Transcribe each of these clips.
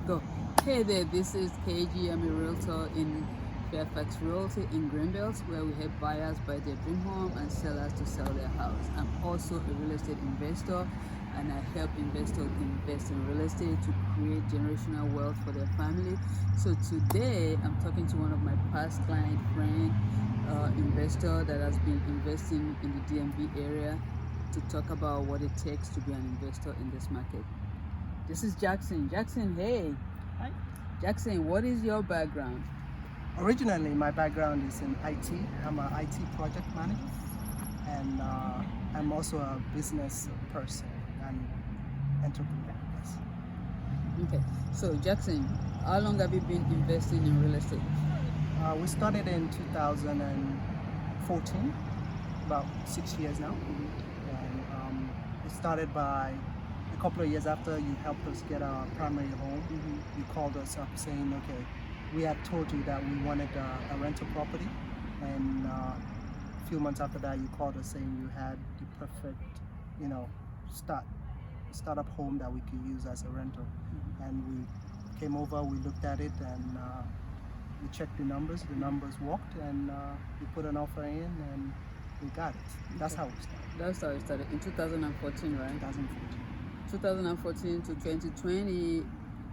Go. Hey there, this is KG. I'm a realtor in Fairfax Realty in Greenbelt, where we help buyers buy their dream home and sellers to sell their house. I'm also a real estate investor, and I help investors invest in real estate to create generational wealth for their family. So today, I'm talking to one of my past client friend, investor that has been investing in the DMV area, to talk about what it takes to be an investor in this market. This is Jackson. Jackson, hey. Hi. Jackson, what is your background? Originally, my background is in IT. I'm an IT project manager, and I'm also a business person and entrepreneur. Yes. Okay, so Jackson, how long have you been investing in real estate? We started in 2014, about 6 years now. And it started by a couple of years after you helped us get our primary home. You called us up saying, okay, we had told you that we wanted a rental property, and a few months after that you called us saying you had the perfect, startup home that we could use as a rental. And we came over, we looked at it, and we checked the numbers worked, and we put an offer in, and we got it. That's how we started. That's how it started in 2014, right? 2014. 2014 to 2020,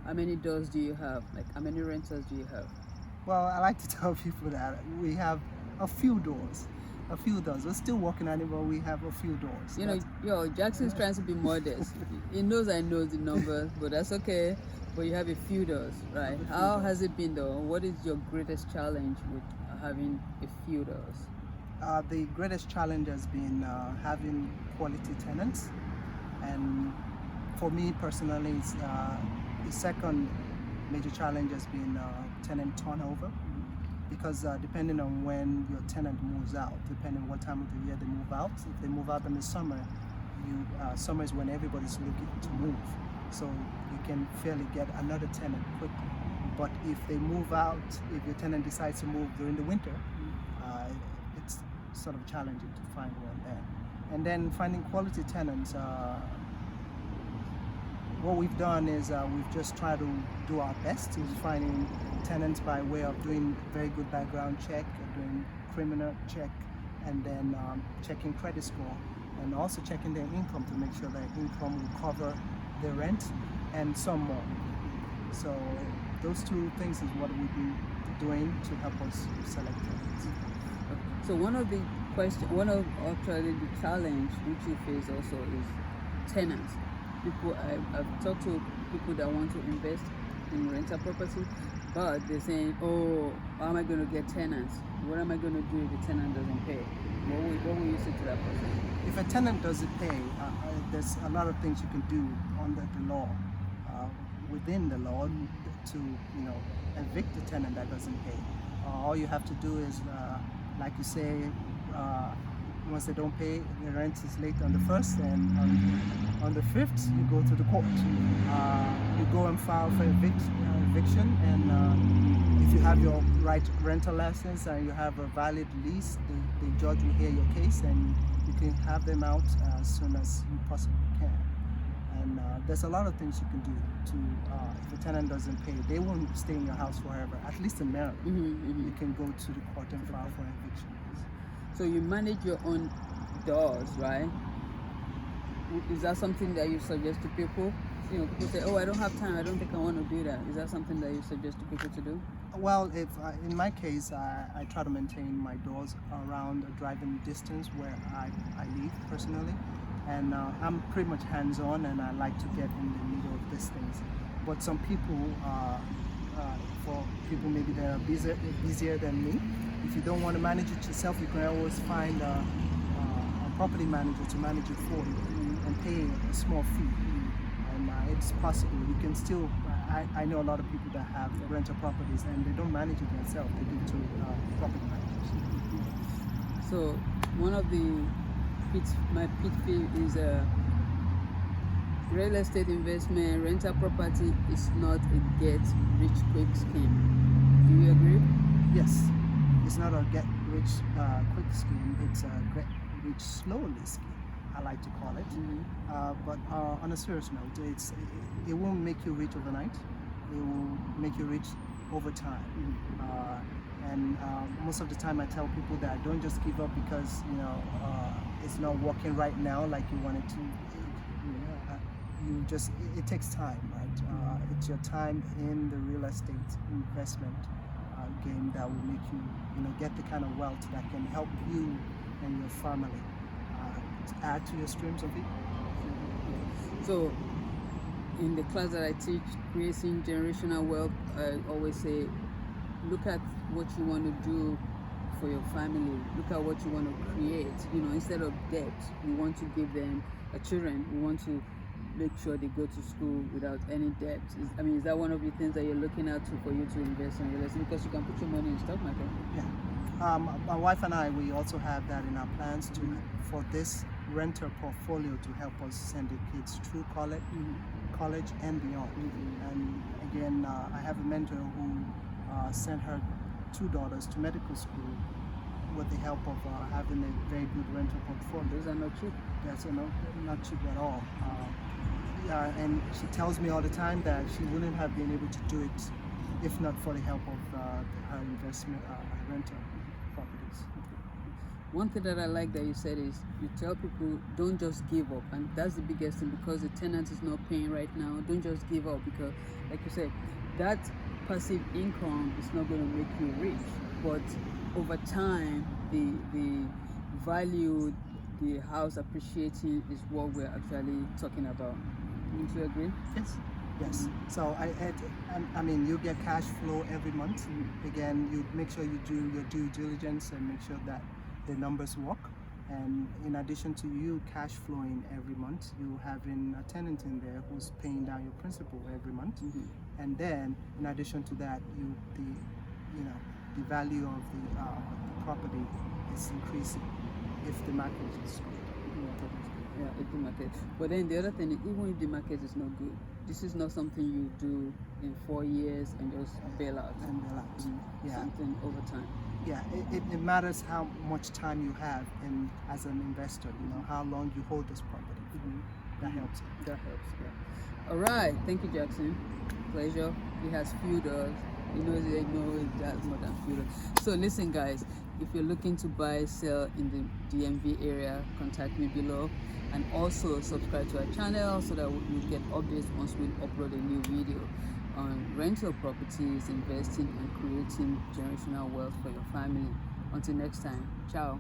how many doors do you have? Like, how many renters do you have? Well, I like to tell people that we have a few doors. We're still working on it, but we have a few doors. Jackson's trying to be modest. He knows I know the numbers, but that's okay. But you have a few doors, right? How has it been though? What is your greatest challenge with having a few doors? The greatest challenge has been having quality tenants, and for me personally, the second major challenge has been tenant turnover, because depending on when your tenant moves out, depending on what time of the year they move out. If they move out in the summer, summer is when everybody's looking to move, so you can fairly get another tenant quickly. But if they move out, if your tenant decides to move during the winter, it's sort of challenging to find one then. And then finding quality tenants, what we've done is we've just tried to do our best in finding tenants by way of doing very good background check, doing criminal check, and then checking credit score, and also checking their income to make sure their income will cover their rent and some more. So those two things is what we've been doing to help us select tenants. So one of actually the challenge which you face also is tenants. I've talked to people that want to invest in rental property, but they're saying, oh, how am I going to get tenants? What am I going to do if the tenant doesn't pay? What will you say to that person? If a tenant doesn't pay, there's a lot of things you can do under the law, within the law, to evict a tenant that doesn't pay. All you have to do is, like you say, once they don't pay, the rent is late on the 1st, and on the 5th you go to the court. You go and file for eviction, and if you have your right rental license and you have a valid lease, the judge will hear your case, and you can have them out as soon as you possibly can. And there's a lot of things you can do to, if a tenant doesn't pay, they won't stay in your house forever. At least in Maryland, you can go to the court and file for eviction. So you manage your own doors, right? Is that something that you suggest to people? People say, oh, I don't have time, I don't think I want to do that. Is that something that you suggest to people to do? Well, if in my case, I try to maintain my doors around a driving distance where I live personally. And I'm pretty much hands-on, and I like to get in the middle of these things. But some people, for people maybe that are busier than me, if you don't want to manage it yourself, you can always find a property manager to manage it for you and pay a small fee. And it's possible. You can still, I know a lot of people that have rental properties and they don't manage it themselves, they give it to property managers. So one of my pet peeve is real estate investment, rental property is not a get-rich-quick scheme. Do you agree? Yes. It's not a get-rich-quick scheme. It's a get-rich-slowly scheme, I like to call it. But on a serious note, it won't make you rich overnight. it will make you rich over time. And most of the time I tell people that don't just give up because it's not working right now like you want it to. It takes time, right? It's your time in the real estate investment game that will make you get the kind of wealth that can help you and your family add to your streams of income. So in the class that I teach, creating generational wealth, I always say, look at what you want to do for your family. Look at what you want to create. Instead of debt, we want to give them children. We want to make sure they go to school without any debt. Is that one of the things that you're looking at for you to invest in real estate? Because you can put your money in stock market. Yeah. My wife and I, we also have that in our plans for this renter portfolio to help us send the kids through college and beyond. And again, I have a mentor who sent her 2 daughters to medical school with the help of having a very good rental portfolio. Those are not cheap. That's not cheap at all. And she tells me all the time that she wouldn't have been able to do it if not for the help of her investment rental properties. One thing that I like that you said is you tell people don't just give up, and that's the biggest thing, because the tenant is not paying right now. Don't just give up, because like you said, that passive income is not going to make you rich, but over time the value, the house appreciating is what we're actually talking about. Would you agree? Yes. So I mean, you get cash flow every month. Again, you make sure you do your due diligence and make sure that the numbers work. And in addition to you cash flowing every month, you having a tenant in there who's paying down your principal every month. And then in addition to that, the value of the property is increasing if the market is good. Yeah, if the market. But then the other thing is, even if the market is not good, this is not something you do in 4 years and just bail out. Yeah. Something over time. Yeah, it matters how much time you have as an investor, how long you hold this property. That helps. That helps, yeah. All right, thank you, Jackson. Pleasure. He has fueled us. He knows it has more than fueled us. So listen, guys, if you're looking to buy, sell in the DMV area, contact me below. And also subscribe to our channel so that you get updates once we upload a new video on rental properties, investing and creating generational wealth for your family. Until next time, ciao.